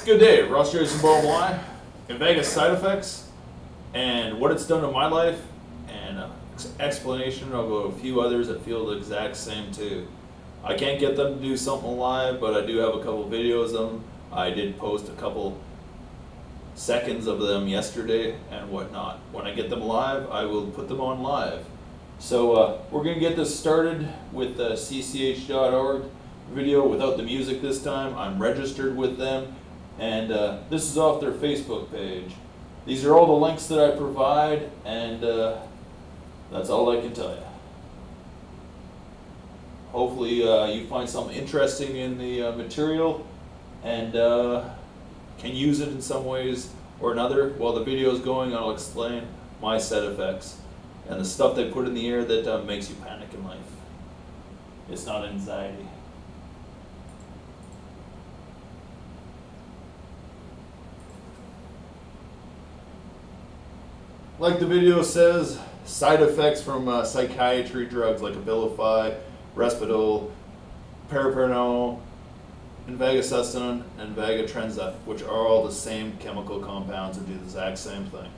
Good day, Ross Jason bottom line, INVEGA side effects, and what it's done to my life, and explanation of a few others that feel the exact same too. I can't get them to do something live, but I do have a couple videos of them. I did post a couple seconds of them yesterday and whatnot. When I get them live, I will put them on live. So we're going to get this started with the cch.org video without the music this time. I'm registered with them, and this is off their Facebook page. These are all the links that I provide, and that's all I can tell you. Hopefully you find something interesting in the material and can use it in some ways or another. While the video is going, I'll explain my side effects and the stuff they put in the air that makes you panic in life. It's not anxiety. Like the video says, side effects from psychiatry drugs like abilify, Risperdal, paliperidone, INVEGA SUSTENNA, and INVEGA TRENZA, which are all the same chemical compounds and do the exact same thing.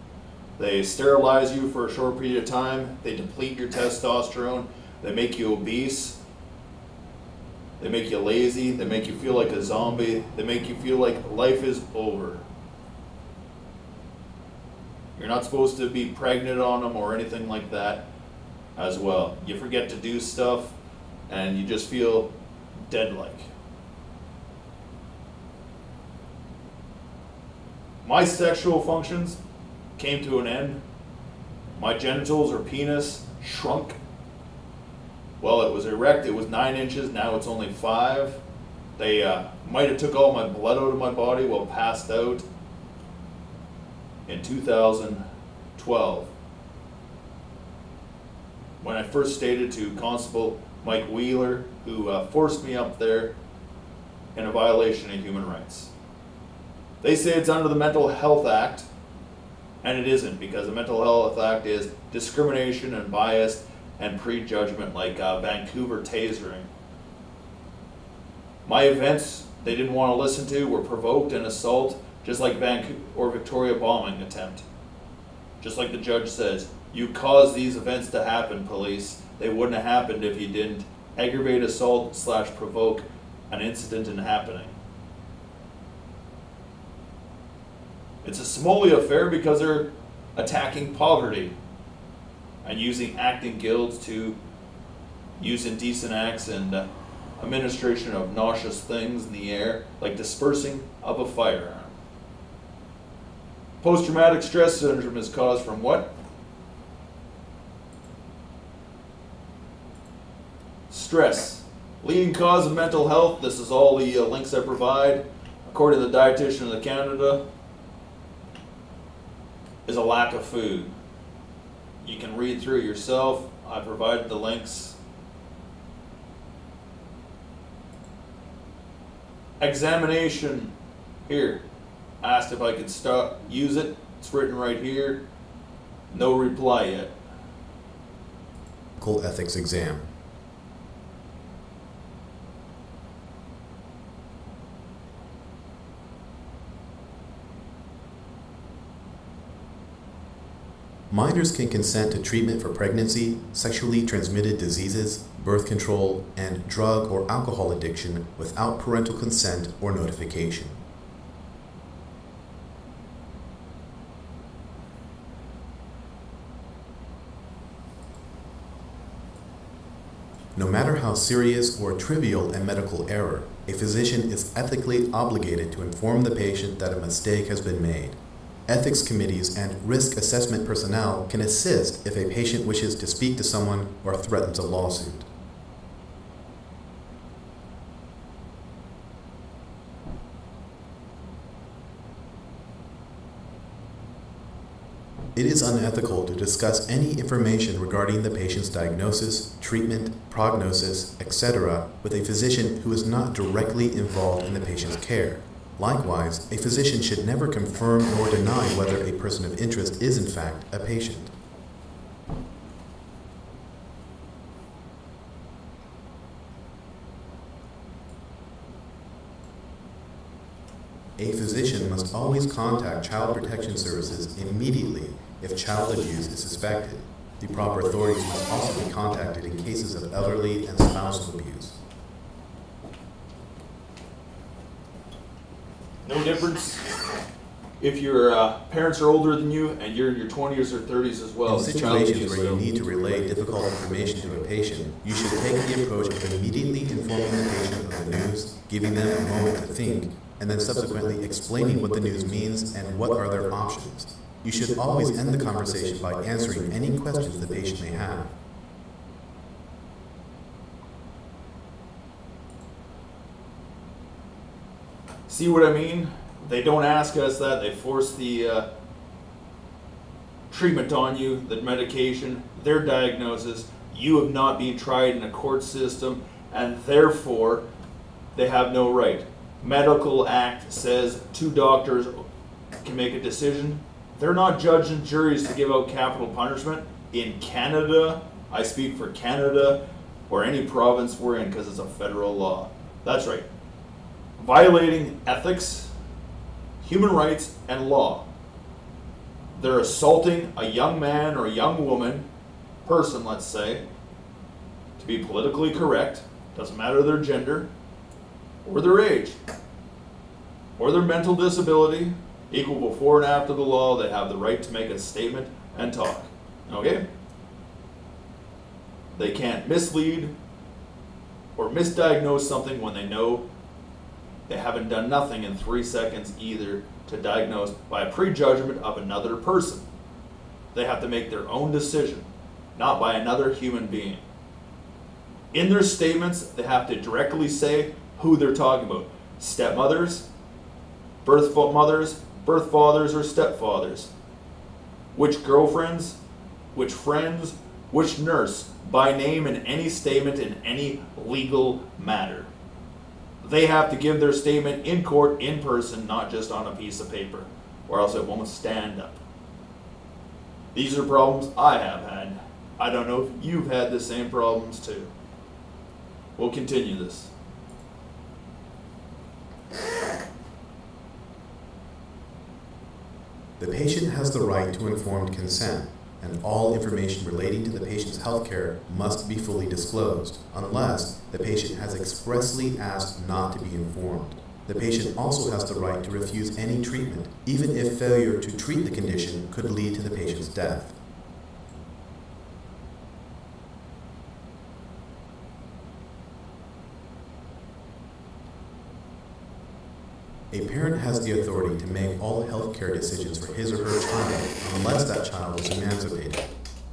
They sterilize you for a short period of time, they deplete your testosterone, they make you obese, they make you lazy, they make you feel like a zombie, they make you feel like life is over. You're not supposed to be pregnant on them or anything like that as well. You forget to do stuff and you just feel dead-like. My sexual functions came to an end. My genitals or penis shrunk. Well, it was erect, it was 9 inches, now it's only 5. They might have took all my blood out of my body while passed out in 2012. When I first stated to Constable Mike Wheeler, who forced me up there in a violation of human rights. They say it's under the Mental Health Act, and it isn't, because the Mental Health Act is discrimination and bias and prejudgment, like Vancouver tasering. My events they didn't want to listen to were provoked and assault, just like Vancouver or Victoria bombing attempt. Just like the judge says, you caused these events to happen, police. They wouldn't have happened if you didn't aggravate assault / provoke an incident in happening. It's a Somali affair because they're attacking poverty and using acting guilds to use indecent acts and administration of nauseous things in the air, like dispersing of a firearm. Post-traumatic stress syndrome is caused from what? Stress. Leading cause of mental health. This is all the links I provide. According to the dietitian of Canada, is a lack of food. You can read through it yourself. I provided the links. Examination here. Asked if I could use it. It's written right here. No reply yet. Ethics exam. Minors can consent to treatment for pregnancy, sexually transmitted diseases, birth control, and drug or alcohol addiction without parental consent or notification. No matter how serious or trivial a medical error, a physician is ethically obligated to inform the patient that a mistake has been made. Ethics committees and risk assessment personnel can assist if a patient wishes to speak to someone or threatens a lawsuit. It is unethical to discuss any information regarding the patient's diagnosis, treatment, prognosis, etc. with a physician who is not directly involved in the patient's care. Likewise, a physician should never confirm nor deny whether a person of interest is in fact a patient. A physician must always contact Child Protection Services immediately if child abuse is suspected. The proper authorities must also be contacted in cases of elderly and spousal abuse. No difference if your parents are older than you and you're in your 20s or 30s as well. In situations where you need to relay difficult information to a patient, you should take the approach of immediately informing the patient of the news, giving them a moment to think, and then subsequently explaining what the news means and what are their options. You should always end the conversation by answering any questions the patient may have. See what I mean? They don't ask us that. They force the treatment on you, the medication, their diagnosis. You have not been tried in a court system, and therefore they have no right. Medical Act says 2 doctors can make a decision. They're not judges and juries to give out capital punishment. In Canada, I speak for Canada, or any province we're in, because it's a federal law. That's right. Violating ethics, human rights, and law. They're assaulting a young man or a young woman, person, let's say, to be politically correct, doesn't matter their gender, or their age, or their mental disability, equal before and after the law. They have the right to make a statement and talk. Okay? They can't mislead or misdiagnose something when they know they haven't done nothing in 3 seconds either to diagnose by a prejudgment of another person. They have to make their own decision, not by another human being. In their statements, they have to directly say who they're talking about. Stepmothers, birth mothers, birth fathers, or stepfathers. Which girlfriends, which friends, which nurse, by name in any statement in any legal matter. They have to give their statement in court, in person, not just on a piece of paper, or else it won't stand up. These are problems I have had. I don't know if you've had the same problems too. We'll continue this. The patient has the right to informed consent, and all information relating to the patient's health care must be fully disclosed, unless the patient has expressly asked not to be informed. The patient also has the right to refuse any treatment, even if failure to treat the condition could lead to the patient's death. A parent has the authority to make all health care decisions for his or her child unless that child is emancipated.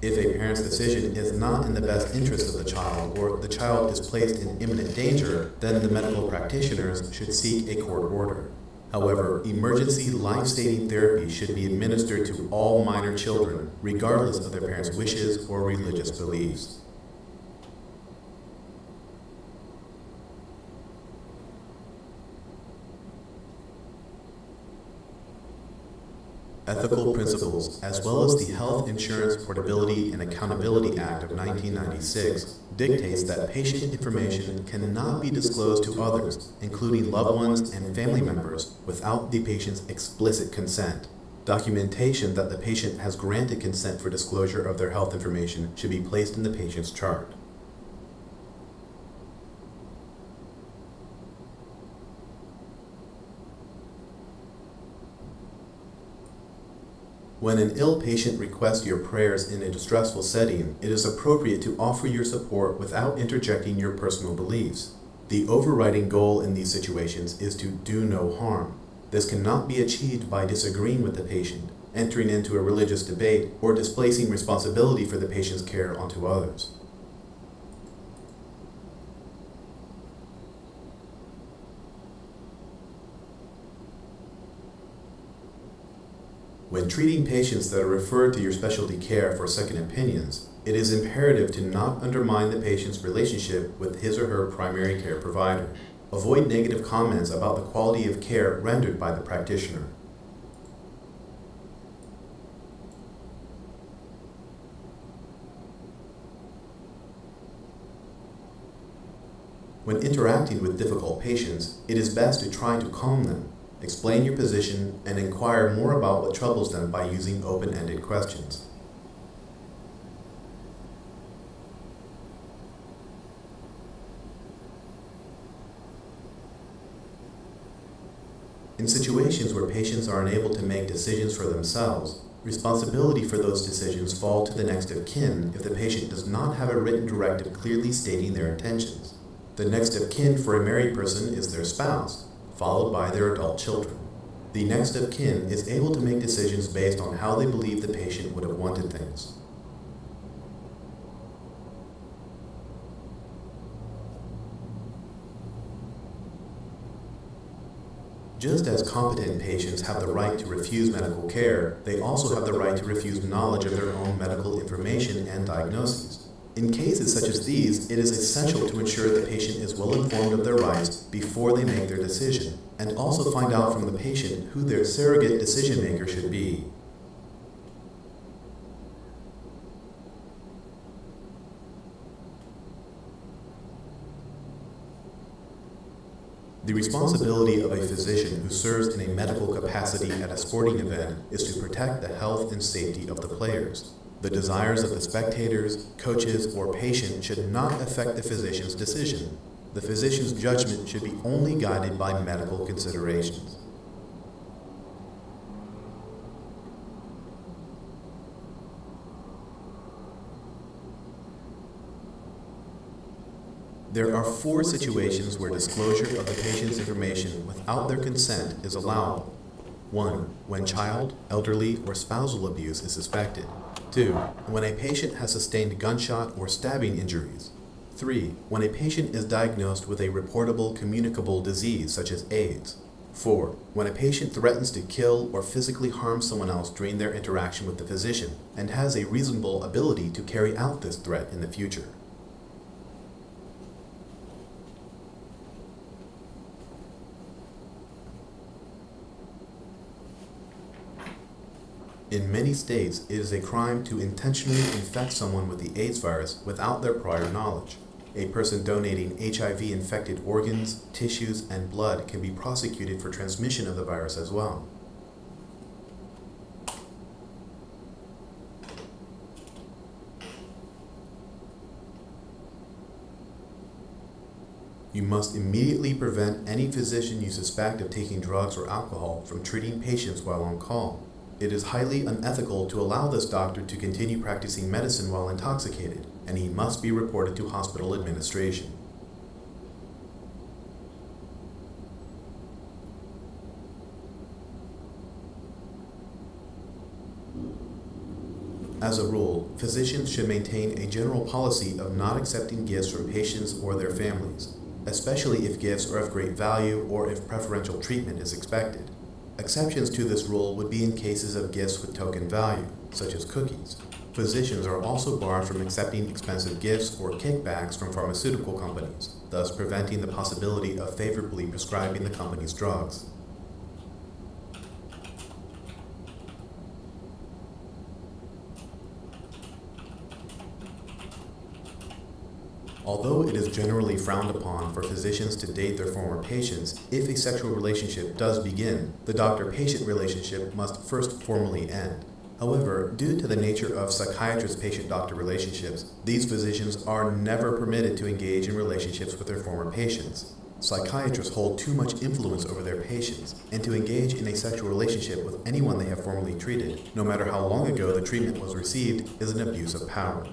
If a parent's decision is not in the best interest of the child, or the child is placed in imminent danger, then the medical practitioners should seek a court order. However, emergency life-saving therapy should be administered to all minor children, regardless of their parents' wishes or religious beliefs. Ethical principles, as well as the Health Insurance Portability and Accountability Act of 1996, dictates that patient information cannot be disclosed to others, including loved ones and family members, without the patient's explicit consent. Documentation that the patient has granted consent for disclosure of their health information should be placed in the patient's chart. When an ill patient requests your prayers in a distressful setting, it is appropriate to offer your support without interjecting your personal beliefs. The overriding goal in these situations is to do no harm. This cannot be achieved by disagreeing with the patient, entering into a religious debate, or displacing responsibility for the patient's care onto others. When treating patients that are referred to your specialty care for second opinions, it is imperative to not undermine the patient's relationship with his or her primary care provider. Avoid negative comments about the quality of care rendered by the practitioner. When interacting with difficult patients, it is best to try to calm them. explain your position, and inquire more about what troubles them by using open-ended questions. In situations where patients are unable to make decisions for themselves, responsibility for those decisions falls to the next of kin if the patient does not have a written directive clearly stating their intentions. The next of kin for a married person is their spouse, followed by their adult children. The next of kin is able to make decisions based on how they believe the patient would have wanted things. Just as competent patients have the right to refuse medical care, they also have the right to refuse knowledge of their own medical information and diagnoses. In cases such as these, it is essential to ensure the patient is well informed of their rights before they make their decision, and also find out from the patient who their surrogate decision maker should be. The responsibility of a physician who serves in a medical capacity at a sporting event is to protect the health and safety of the players. The desires of the spectators, coaches, or patient should not affect the physician's decision. The physician's judgment should be only guided by medical considerations. There are 4 situations where disclosure of the patient's information without their consent is allowable. 1. When child, elderly, or spousal abuse is suspected. 2. When a patient has sustained gunshot or stabbing injuries. 3. When a patient is diagnosed with a reportable communicable disease such as AIDS. 4. When a patient threatens to kill or physically harm someone else during their interaction with the physician and has a reasonable ability to carry out this threat in the future. In many states, it is a crime to intentionally infect someone with the AIDS virus without their prior knowledge. A person donating HIV-infected organs, tissues, and blood can be prosecuted for transmission of the virus as well. You must immediately prevent any physician you suspect of taking drugs or alcohol from treating patients while on call. It is highly unethical to allow this doctor to continue practicing medicine while intoxicated, and he must be reported to hospital administration. As a rule, physicians should maintain a general policy of not accepting gifts from patients or their families, especially if gifts are of great value or if preferential treatment is expected. Exceptions to this rule would be in cases of gifts with token value, such as cookies. Physicians are also barred from accepting expensive gifts or kickbacks from pharmaceutical companies, thus preventing the possibility of favorably prescribing the company's drugs. Although it is generally frowned upon for physicians to date their former patients, if a sexual relationship does begin, the doctor-patient relationship must first formally end. However, due to the nature of psychiatrist-patient-doctor relationships, these physicians are never permitted to engage in relationships with their former patients. Psychiatrists hold too much influence over their patients, and to engage in a sexual relationship with anyone they have formerly treated, no matter how long ago the treatment was received, is an abuse of power.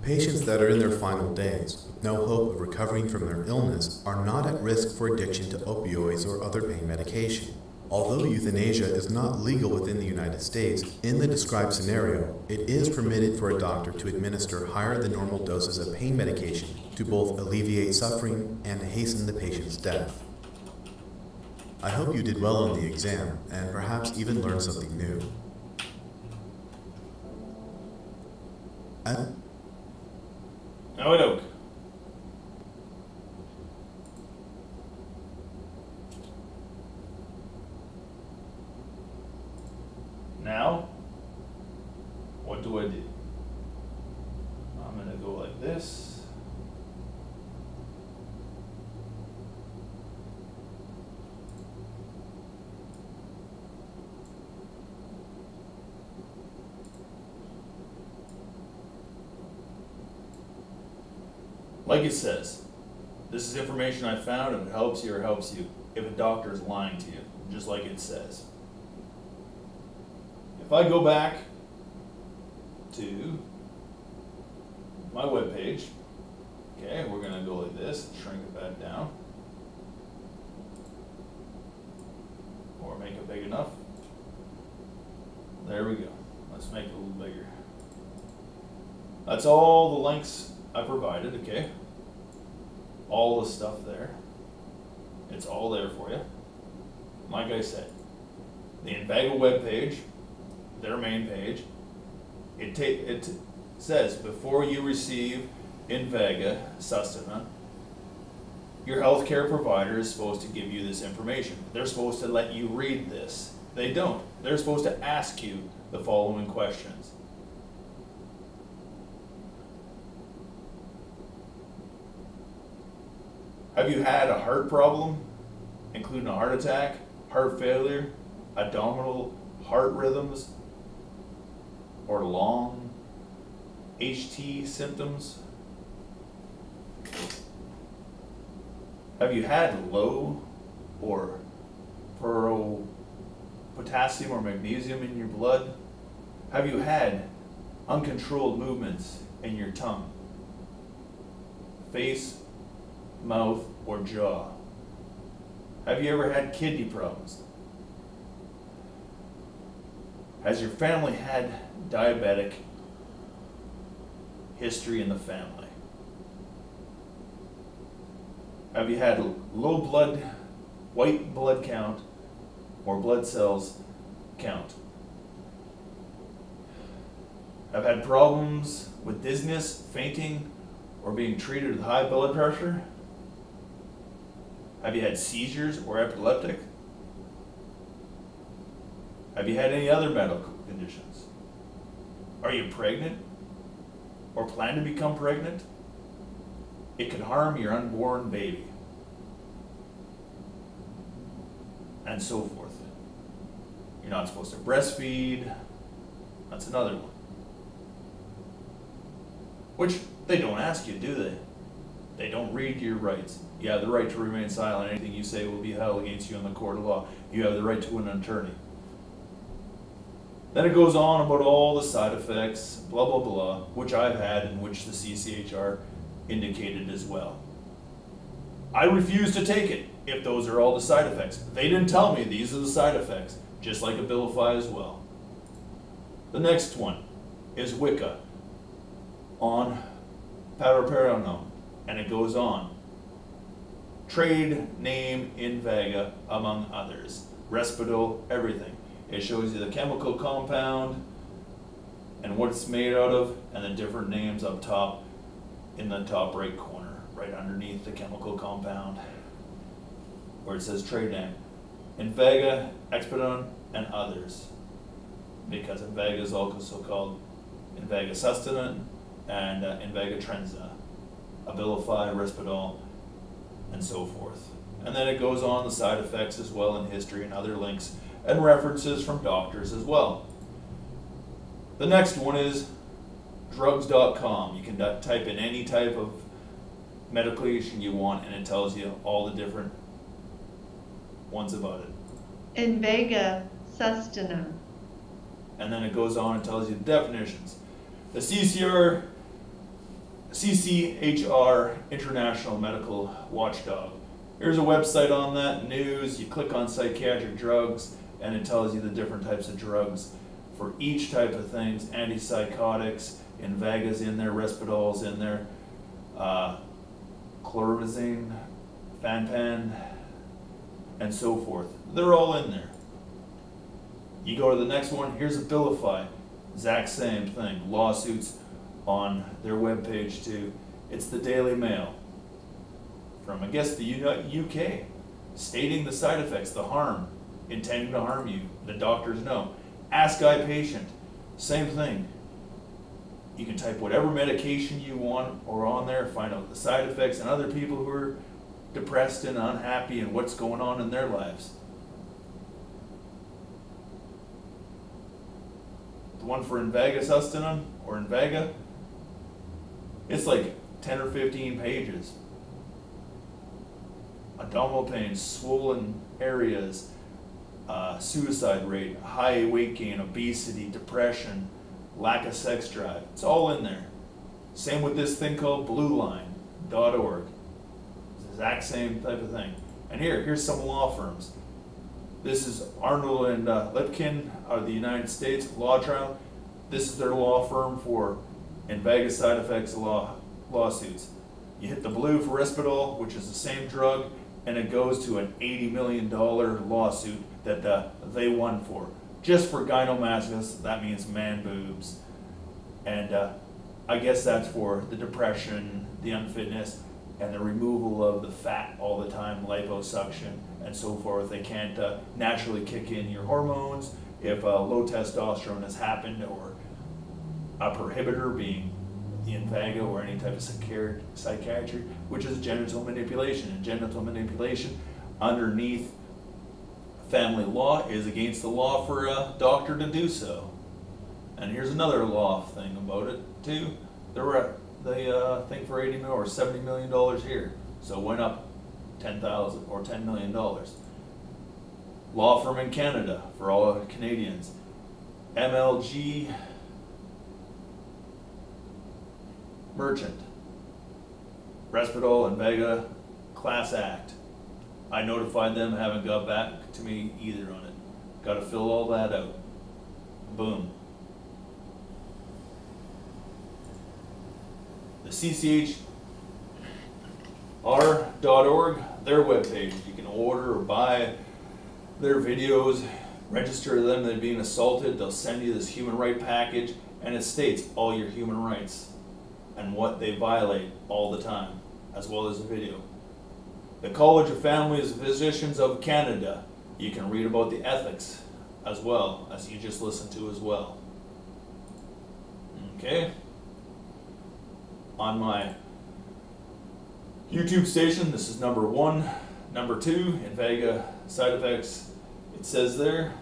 Patients that are in their final days, with no hope of recovering from their illness, are not at risk for addiction to opioids or other pain medication. Although euthanasia is not legal within the United States, in the described scenario, it is permitted for a doctor to administer higher than normal doses of pain medication to both alleviate suffering and hasten the patient's death. I hope you did well on the exam, and perhaps even learned something new. Okie-doke. Now, what do I do? Like it says, this is information I found, if it helps you or helps you, if a doctor is lying to you, just like it says. If I go back to my webpage, okay, we're gonna go like this, shrink it back down, or make it big enough. There we go. Let's make it a little bigger. That's all the links I provided, okay? All the stuff there. It's all there for you. Like I said, the INVEGA webpage, their main page, it says before you receive INVEGA SUSTENNA, your healthcare provider is supposed to give you this information. They're supposed to let you read this. They don't. They're supposed to ask you the following questions. Have you had a heart problem, including a heart attack, heart failure, abdominal heart rhythms, or long HT symptoms? Have you had low or potassium or magnesium in your blood? Have you had uncontrolled movements in your tongue, face, mouth, or jaw? Have you ever had kidney problems? Has your family had diabetic history in the family? Have you had low white blood count or blood cells count? Have had problems with dizziness, fainting, or being treated with high blood pressure? Have you had seizures or epileptic? Have you had any other medical conditions? Are you pregnant or plan to become pregnant? It could harm your unborn baby, and so forth. You're not supposed to breastfeed. That's another one. Which they don't ask you, do they? They don't read your rights. You have the right to remain silent. Anything you say will be held against you in the court of law. You have the right to an attorney. Then it goes on about all the side effects, blah, blah, blah, which I've had and which the CCHR indicated as well. I refuse to take it if those are all the side effects. They didn't tell me these are the side effects, just like abilify as well. The next one is Wicca on paliperidone, and it goes on. Trade name INVEGA, among others. Risperdal, everything. It shows you the chemical compound and what it's made out of, and the different names up top in the top right corner, right underneath the chemical compound, where it says trade name. INVEGA, Risperdal, and others. Because INVEGA is also called INVEGA SUSTENNA and INVEGA TRENZA, abilify, Risperdal, and so forth. And then it goes on the side effects as well in history and other links and references from doctors as well. The next one is drugs.com. You can type in any type of medication you want and it tells you all the different ones about it. INVEGA SUSTENNA. And then it goes on and tells you the definitions. The CCHR International Medical Watchdog. Here's a website on that, news. You click on psychiatric drugs and it tells you the different types of drugs for each type of things. Antipsychotics, INVEGA's in there, Risperdal's in there, chloromazine, Fanpan, and so forth. They're all in there. You go to the next one, here's abilify. Exact same thing. Lawsuits on their webpage too. It's the Daily Mail from, I guess, the UK, stating the side effects, the harm, intending to harm you. The doctors know. Ask iPatient, same thing. You can type whatever medication you want or on there, find out the side effects and other people who are depressed and unhappy and what's going on in their lives. The one for INVEGA SUSTENNA or INVEGA, it's like 10 or 15 pages. Abdominal pain, swollen areas, suicide rate, high weight gain, obesity, depression, lack of sex drive. It's all in there. Same with this thing called blueline.org. It's the exact same type of thing. And here's some law firms. This is Arnold and Lipkin out of the United States Law Trial. This is their law firm for INVEGA side effects lawsuits. You hit the blue for Risperdal, which is the same drug, and it goes to an $80 million lawsuit that they won for. Just for gynecomastia, that means man boobs. And I guess that's for the depression, the unfitness, and the removal of the fat all the time, liposuction, and so forth. They can't naturally kick in your hormones if low testosterone has happened, or a prohibitor being the INVEGA or any type of psychiatry, which is genital manipulation. And genital manipulation underneath family law is against the law for a doctor to do so. And here's another law thing about it too. They think for $80 million or $70 million here, so it went up $10,000 or $10 million. Law firm in Canada for all Canadians, MLG Merchant, Risperdal, INVEGA, Class Act. I notified them, haven't got back to me either on it. Got to fill all that out. Boom. The CCHR.org, their webpage. You can order or buy their videos, register them, they're being assaulted. They'll send you this human right package, and it states all your human rights and what they violate all the time, as well as the video. The College of Families Physicians of Canada, you can read about the ethics as well, as you just listened to as well. Okay. On my YouTube station, this is number 1. Number 2, INVEGA side effects, it says there,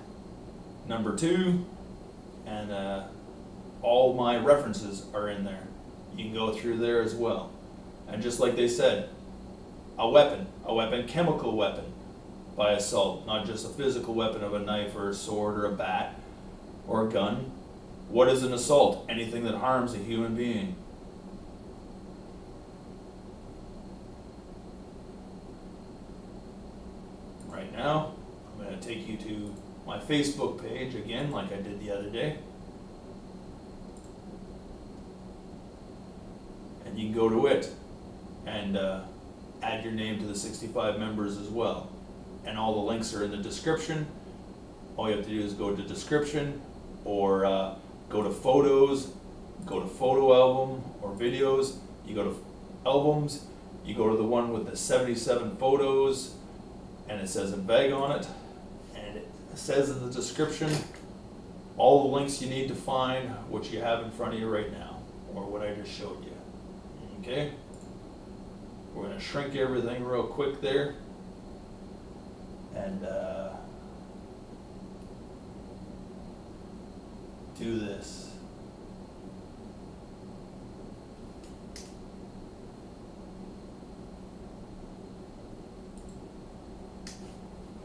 number 2, and all my references are in there. You can go through there as well. And just like they said, a weapon, chemical weapon by assault, not just a physical weapon of a knife or a sword or a bat or a gun. What is an assault? Anything that harms a human being. Right now, I'm going to take you to my Facebook page again, like I did the other day. And you can go to it and add your name to the 65 members as well. And all the links are in the description. All you have to do is go to description, or go to photos, go to photo album or videos. You go to albums, you go to the one with the 77 photos, and it says INVEGA on it. And it says in the description all the links you need to find what you have in front of you right now, or what I just showed you. Okay, we're going to shrink everything real quick there, and do this.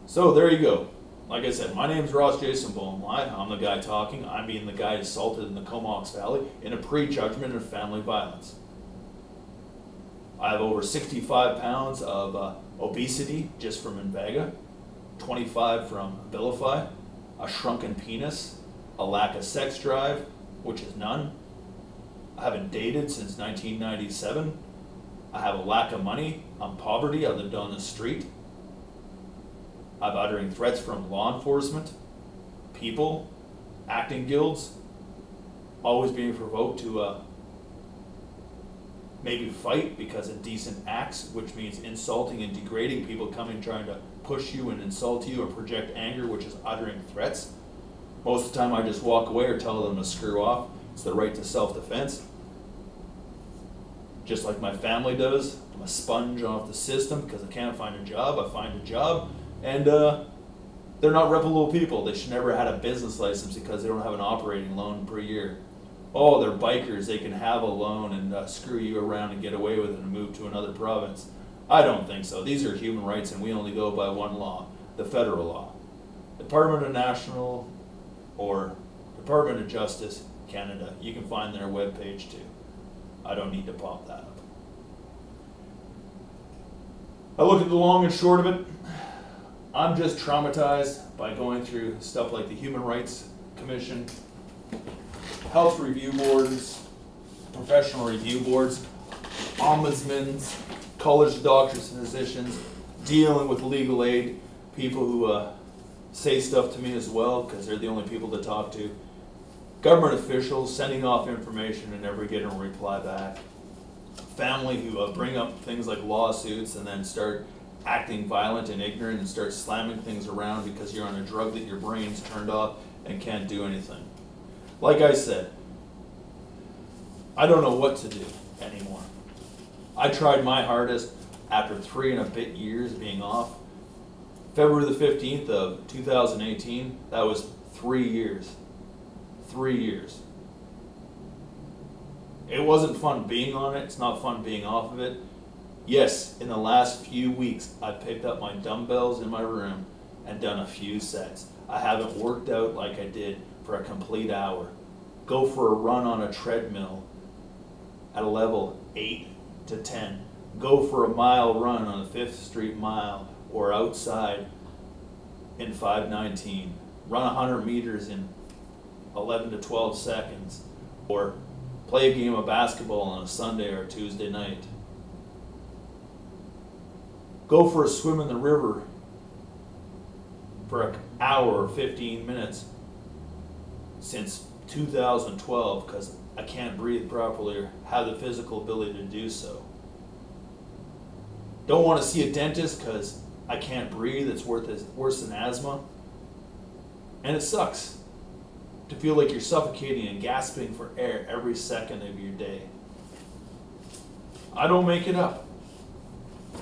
So there you go. Like I said, my name is Ross Jason Bowman. I'm the guy talking. I'm being the guy assaulted in the Comox Valley in a pre-judgment of family violence. I have over 65 pounds of obesity just from INVEGA, 25 from abilify, a shrunken penis, a lack of sex drive, which is none. I haven't dated since 1997. I have a lack of money. I'm poverty. I lived on the street. I'm uttering threats from law enforcement, people, acting guilds, always being provoked to maybe fight because of decent acts, which means insulting and degrading people coming trying to push you and insult you or project anger, which is uttering threats. Most of the time I just walk away or tell them to screw off. It's the right to self-defense. Just like my family does. I'm a sponge off the system because I can't find a job. I find a job, and they're not reputable people. They should never have had a business license because they don't have an operating loan per year. oh, they're bikers, they can have a loan and screw you around and get away with it and move to another province. I don't think so. These are human rights and we only go by one law, the federal law. Department of National or Department of Justice, Canada. You can find their webpage too. I don't need to pop that up. I look at the long and short of it. I'm just traumatized by going through stuff like the Human Rights Commission, health review boards, professional review boards, ombudsmen, college doctors and physicians, dealing with legal aid, people who say stuff to me as well because they're the only people to talk to, government officials sending off information and never getting a reply back, family who bring up things like lawsuits and then start acting violent and ignorant and start slamming things around because you're on a drug that your brain's turned off and can't do anything. Like I said, I don't know what to do anymore. I tried my hardest after 3 and a bit years being off. February the 15th of 2018, that was 3 years. 3 years. It wasn't fun being on it, it's not fun being off of it. Yes, in the last few weeks, I picked up my dumbbells in my room and done a few sets. I haven't worked out like I did for a complete hour. Go for a run on a treadmill at a level 8 to 10. Go for a mile run on the 5th Street Mile or outside in 5:19. Run 100 meters in 11 to 12 seconds. Or play a game of basketball on a Sunday or Tuesday night. Go for a swim in the river for an hour or 15 minutes since 2012 because I can't breathe properly or have the physical ability to do so. Don't want to see a dentist because I can't breathe. It's worse than asthma. And it sucks to feel like you're suffocating and gasping for air every second of your day. I don't make it up.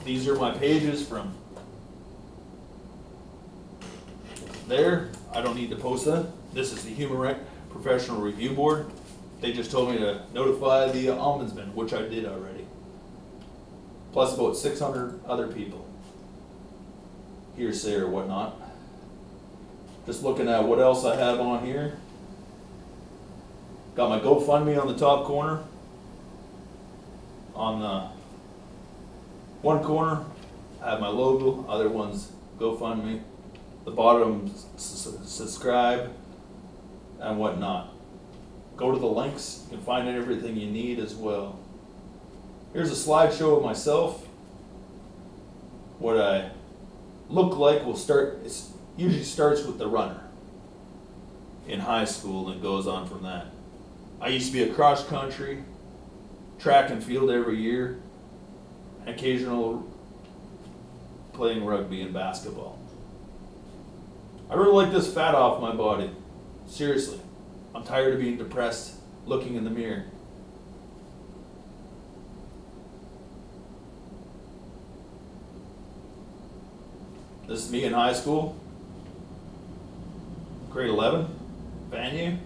These are my pages from there. I don't need to post that. This is the Human Rights Professional Review Board. They just told me to notify the ombudsman, which I did already. Plus about 600 other people. Hearsay or whatnot. Just looking at what else I have on here. Got my Gofundme on the top corner. On the one corner, I have my logo, other one's Gofundme. The bottom, subscribe and whatnot. Go to the links, you can find everything you need as well. Here's a slideshow of myself. What I look like it usually starts with the runner in high school and goes on from that. I used to be a cross country, track and field every year, and occasional playing rugby and basketball. I really like this fat off my body. Seriously. I'm tired of being depressed looking in the mirror. This is me in high school. Grade 11. Banyu.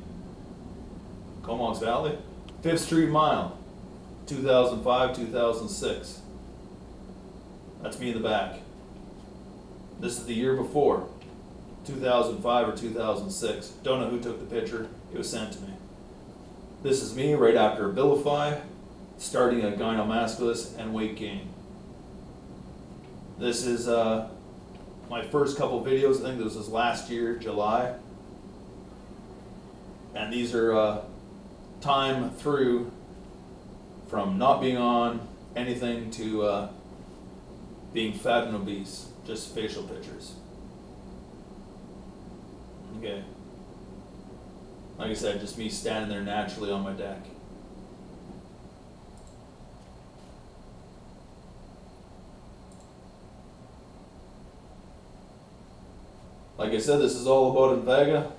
Comox Valley. 5th Street Mile. 2005, 2006. That's me in the back. This is the year before. 2005 or 2006. Don't know who took the picture. It was sent to me. This is me right after abilify, starting a gynomasculus and weight gain. This is my first couple videos. I think this was last year, July. And these are time through from not being on anything to being fat and obese. Just facial pictures. Okay. Like I said, just me standing there naturally on my deck. Like I said, this is all about INVEGA.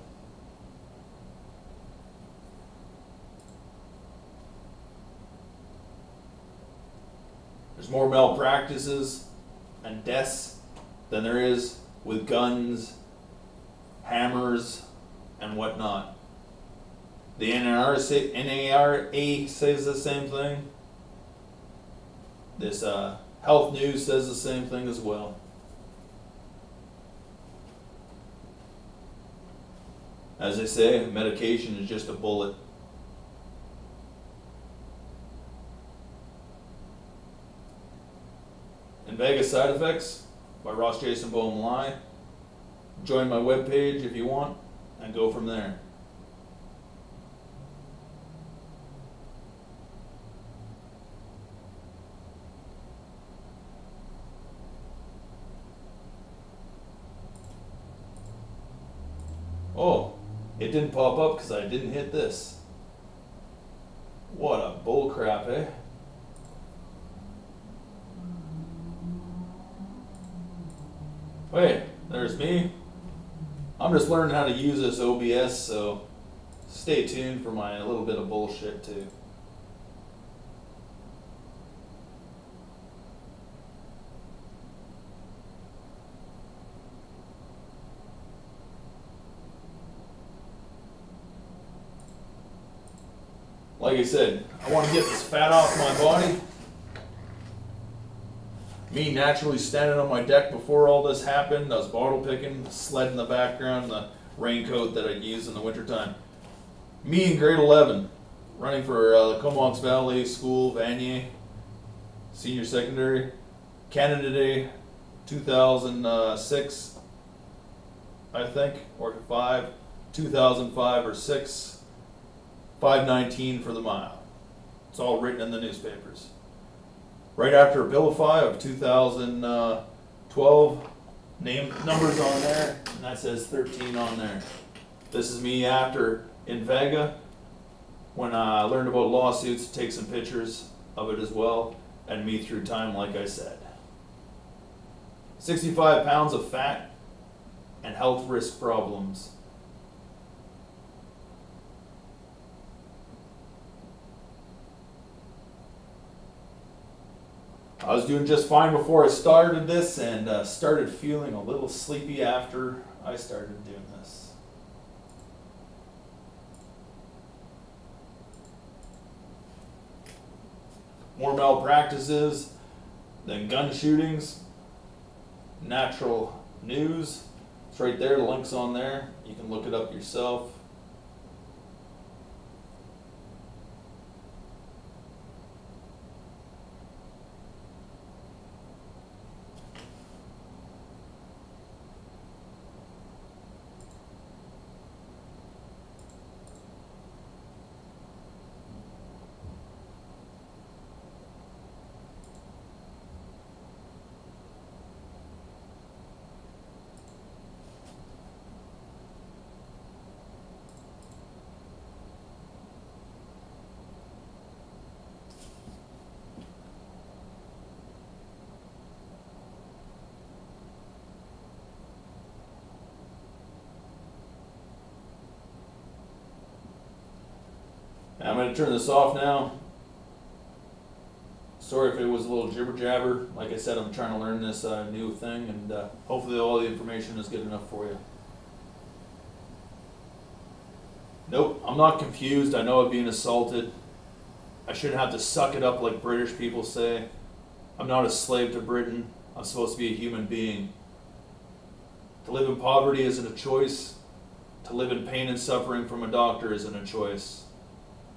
There's more malpractices and deaths than there is with guns, hammers, and whatnot. The NARA says the same thing. This health news says the same thing as well. As they say, medication is just a bullet. INVEGA Side Effects by Ross Jason Bohm. Join my webpage if you want and go from there. Oh, it didn't pop up because I didn't hit this. What a bull crap, eh? Wait, there's me. I'm just learning how to use this OBS, so stay tuned for my little bit of bullshit too. Like I said, I want to get this fat off my body. Me naturally standing on my deck before all this happened. I was bottle picking, sled in the background, the raincoat that I'd use in the wintertime. Me in grade 11, running for the Comox Valley School, Vanier, senior secondary. Canada Day 2006, I think, or 2005 or 6. 519 for the mile. It's all written in the newspapers. Right after abilify of 2012, numbers on there, and that says 13 on there. This is me after INVEGA, when I learned about lawsuits, take some pictures of it as well, and me through time, like I said. 65 pounds of fat and health risk problems. I was doing just fine before I started this, and started feeling a little sleepy after I started doing this. More malpractices than gun shootings. Natural news. It's right there, the link's on there. You can look it up yourself. I'm going to turn this off now. Sorry if it was a little jibber jabber. Like I said, I'm trying to learn this new thing, and hopefully all the information is good enough for you. Nope, I'm not confused. I know I'm being assaulted. I shouldn't have to suck it up like British people say. I'm not a slave to Britain. I'm supposed to be a human being. To live in poverty isn't a choice. To live in pain and suffering from a doctor isn't a choice,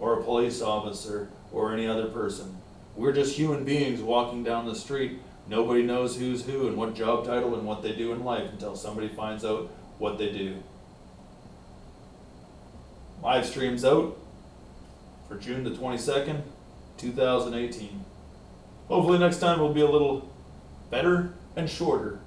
or a police officer, or any other person. We're just human beings walking down the street. Nobody knows who's who and what job title and what they do in life until somebody finds out what they do. Live stream's out for June the 22nd, 2018. Hopefully next time will be a little better and shorter.